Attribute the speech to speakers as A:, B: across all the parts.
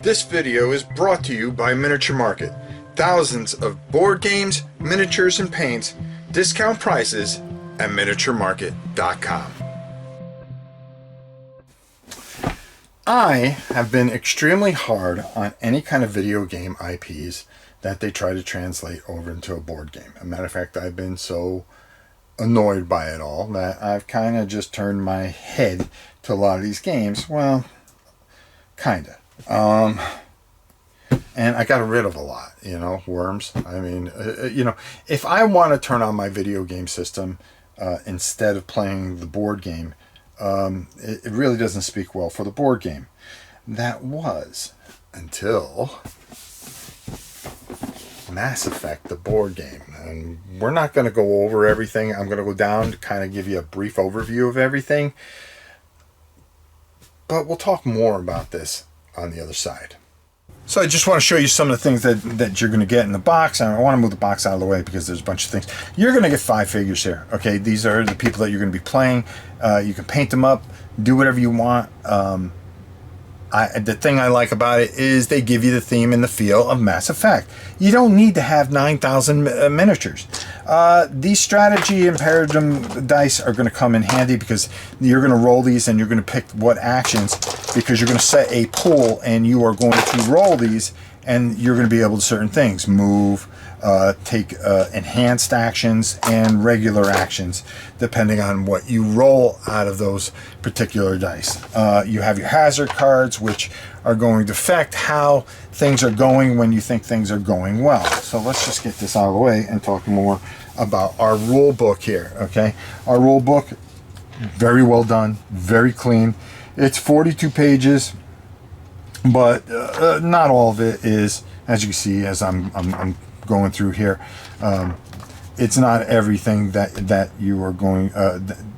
A: This video is brought to you by Miniature Market. Thousands of board games, miniatures, and paints, discount prices at miniaturemarket.com. I have been extremely hard on any kind of video game IPs that they try to translate over into a board game. As a matter of fact, I've been so annoyed by it all that I've kind of just turned my head to a lot of these games. Well, kind of. And I got rid of a lot, worms. I mean, if I want to turn on my video game system instead of playing the board game, it really doesn't speak well for the board game. That was until Mass Effect, the board game. And we're not going to go over everything. I'm going to go down to kind of give you a brief overview of everything. But we'll talk more about this on the other side. So I just want to show you some of the things that you're going to get in the box. And I want to move the box out of the way because there's a bunch of things. You're going to get 5 figures here. Okay, these are the people that you're going to be playing. You can paint them up, do whatever you want. The thing I like about it is they give you the theme and the feel of Mass Effect. You don't need to have 9,000 miniatures. These strategy and paradigm dice are going to come in handy because you're going to roll these and you're going to pick what actions, because you're going to set a pool and you are going to roll these and you're going to be able to certain things. Move, take enhanced actions and regular actions depending on what you roll out of those particular dice. You have your hazard cards, which are going to affect how things are going when you think things are going well. So let's just get this out of the way and talk more about our rule book here. Okay, our rule book, very well done, very clean. It's 42 pages, but not all of it is, as you can see, as I'm going through here. It's not everything that you are going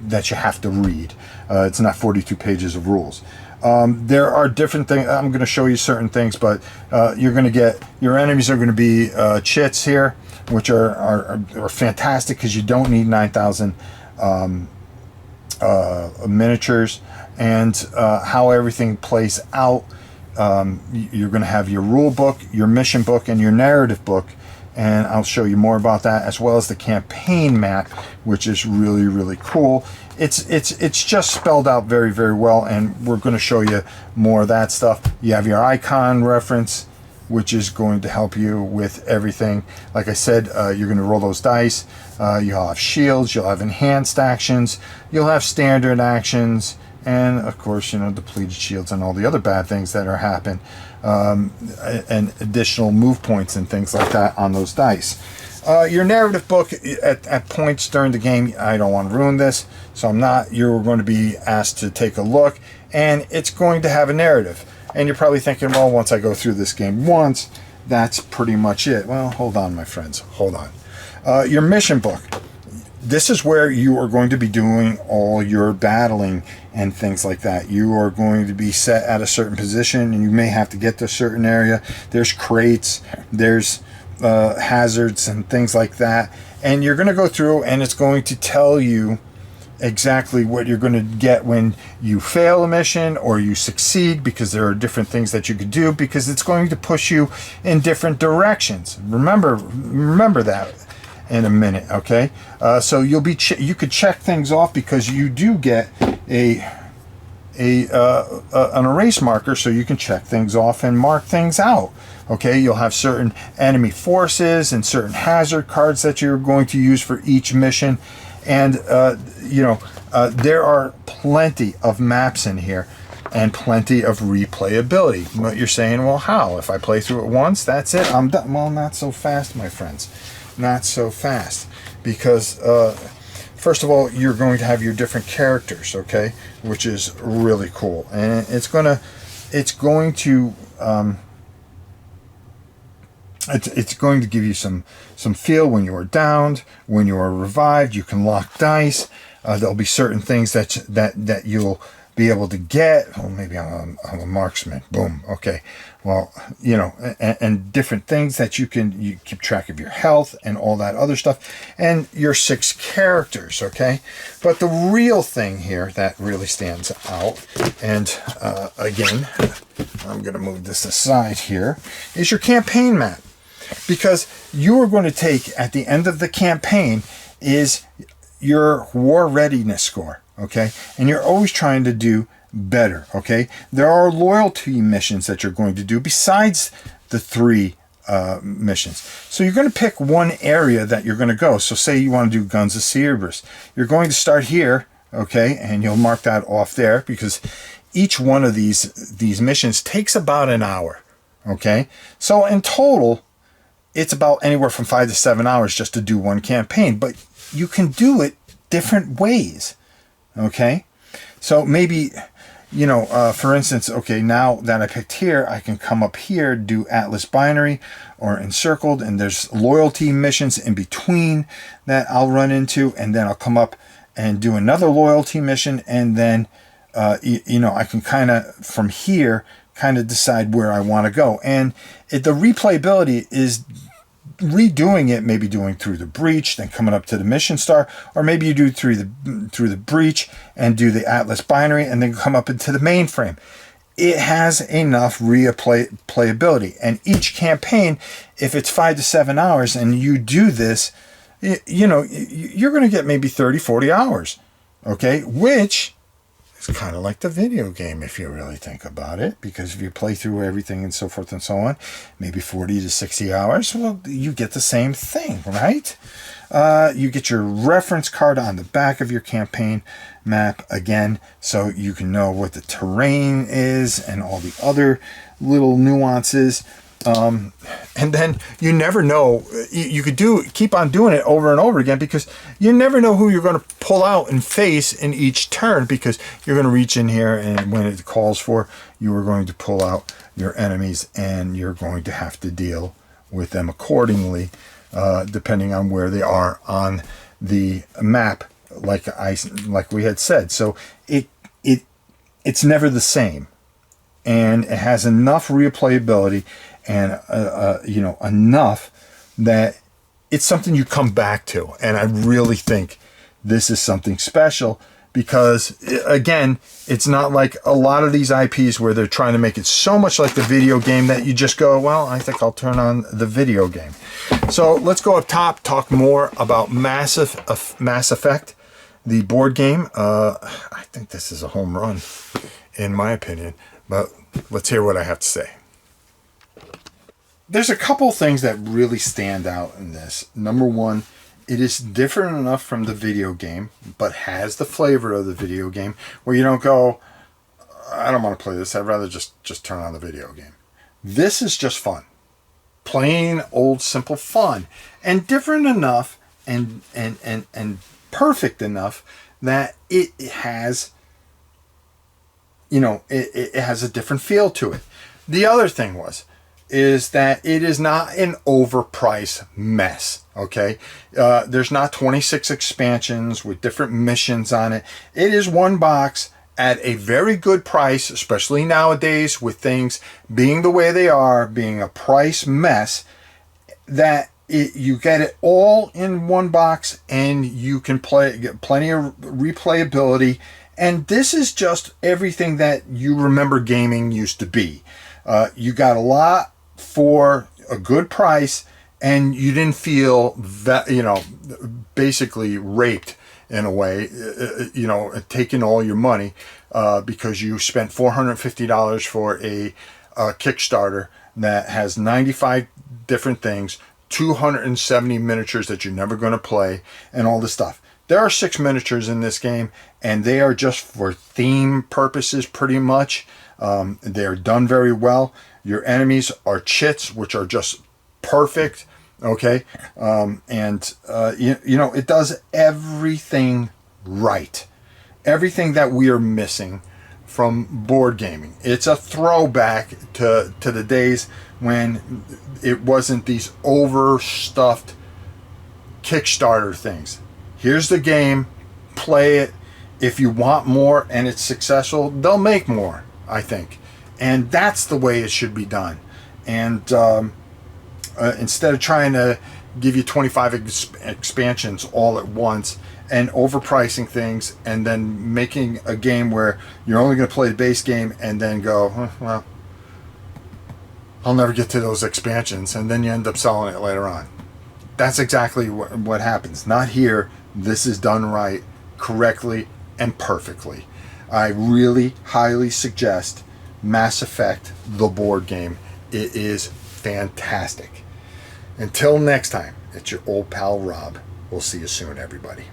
A: that you have to read. It's not 42 pages of rules. There are different things. I'm going to show you certain things, but you're going to get, your enemies are going to be chits here, which are fantastic because you don't need 9,000 miniatures, and how everything plays out. You're going to have your rule book, your mission book, and your narrative book, and I'll show you more about that, as well as the campaign map, which is really, really cool. It's just spelled out very, very well, and we're going to show you more of that stuff. You have your icon reference, which is going to help you with everything. Like I said, you're going to roll those dice. You'll have shields, you'll have enhanced actions, you'll have standard actions, and of course, depleted shields and all the other bad things that are happening, and additional move points and things like that on those dice. Your narrative book, at points during the game, I don't want to ruin this, so I'm not. You're going to be asked to take a look, and it's going to have a narrative. And you're probably thinking, well, once I go through this game once, that's pretty much it. Well, hold on, my friends, hold on. Your mission book. This is where you are going to be doing all your battling and things like that. You are going to be set at a certain position, and you may have to get to a certain area. There's crates, there's hazards and things like that. And you're going to go through, and it's going to tell you exactly what you're going to get when you fail a mission or you succeed, because there are different things that you could do, because it's going to push you in different directions. Remember that in a minute, okay? So you could check things off, because you do get an erase marker, so you can check things off and mark things out. Okay, you'll have certain enemy forces and certain hazard cards that you're going to use for each mission, and there are plenty of maps in here and plenty of replayability. But you're saying, well, how? If I play through it once, that's it, I'm done. Well, not so fast, my friends. Not so fast, because first of all, you're going to have your different characters, okay, which is really cool, and it's going to give you some feel when you are downed, when you are revived. You can lock dice. There'll be certain things that you'll be able to get. Well, maybe I'm a marksman. Boom. Okay. Well, you know, and different things that you keep track of your health and all that other stuff, and your 6 characters. Okay. But the real thing here that really stands out, and again, I'm going to move this aside here, is your campaign map. Because you are going to take, at the end of the campaign, is your war readiness score, okay? And you're always trying to do better, okay? There are loyalty missions that you're going to do besides the 3 missions. So you're going to pick one area that you're going to go. So say you want to do Guns of Cerberus. You're going to start here, okay? And you'll mark that off there, because each one of these missions takes about an hour, okay? So in total, it's about anywhere from 5 to 7 hours just to do one campaign, but you can do it different ways, okay? So maybe, you know, for instance, okay, now that I picked here, I can come up here, do Atlas Binary or Encircled, and there's loyalty missions in between that I'll run into, and then I'll come up and do another loyalty mission, and then, you know, I can kind of, from here, kind of decide where I want to go. And the replayability is redoing it, maybe doing Through the Breach, then coming up to the Mission Star, or maybe you do through the Breach and do the Atlas Binary and then come up into the mainframe. It has enough replayability, and each campaign, if it's 5 to 7 hours and you do this, you know, you're going to get maybe 30, 40 hours, okay, which it's kind of like the video game if you really think about it, because if you play through everything and so forth and so on, maybe 40 to 60 hours, well, you get the same thing, right? You get your reference card on the back of your campaign map again, so you can know what the terrain is and all the other little nuances. And then you never know, you could keep on doing it over and over again, because you never know who you're going to pull out and face in each turn, because you're going to reach in here, and when it calls for, you are going to pull out your enemies, and you're going to have to deal with them accordingly, depending on where they are on the map, like we had said. So it's never the same, and it has enough replayability and you know, enough that it's something you come back to. And I really think this is something special, because again, it's not like a lot of these IPs where they're trying to make it so much like the video game that you just go, well, I think I'll turn on the video game. So let's go up top, talk more about Mass Effect, the board game. I think this is a home run, in my opinion, but let's hear what I have to say. There's a couple things that really stand out in this. Number one, it is different enough from the video game, but has the flavor of the video game, where you don't go, I don't want to play this, I'd rather just turn on the video game. This is just fun. Plain old simple fun. And different enough and perfect enough that it has, you know, it has a different feel to it. The other thing is that it is not an overpriced mess, okay? There's not 26 expansions with different missions on it. It is one box at a very good price, especially nowadays with things being the way they are, being a price mess, that you get it all in one box, and you can get plenty of replayability. And this is just everything that you remember gaming used to be. You got a lot for a good price, and you didn't feel that, you know, basically raped in a way, you know, taking all your money, because you spent $450 for a Kickstarter that has 95 different things, 270 miniatures that you're never going to play, and all this stuff. There are 6 miniatures in this game, and they are just for theme purposes pretty much. They're done very well. Your enemies are chits, which are just perfect, okay? You know, it does everything right. Everything that we are missing from board gaming. It's a throwback to the days when it wasn't these overstuffed Kickstarter things. Here's the game, play it, If you want more and it's successful, they'll make more, I think. And that's the way it should be done. And instead of trying to give you 25 expansions all at once and overpricing things and then making a game where you're only going to play the base game and then go, well, I'll never get to those expansions, and then you end up selling it later on. That's exactly what happens. Not here. This is done right, correctly, and perfectly. I really highly suggest Mass Effect, the board game. It is fantastic. Until next time, it's your old pal Rob. We'll see you soon, everybody.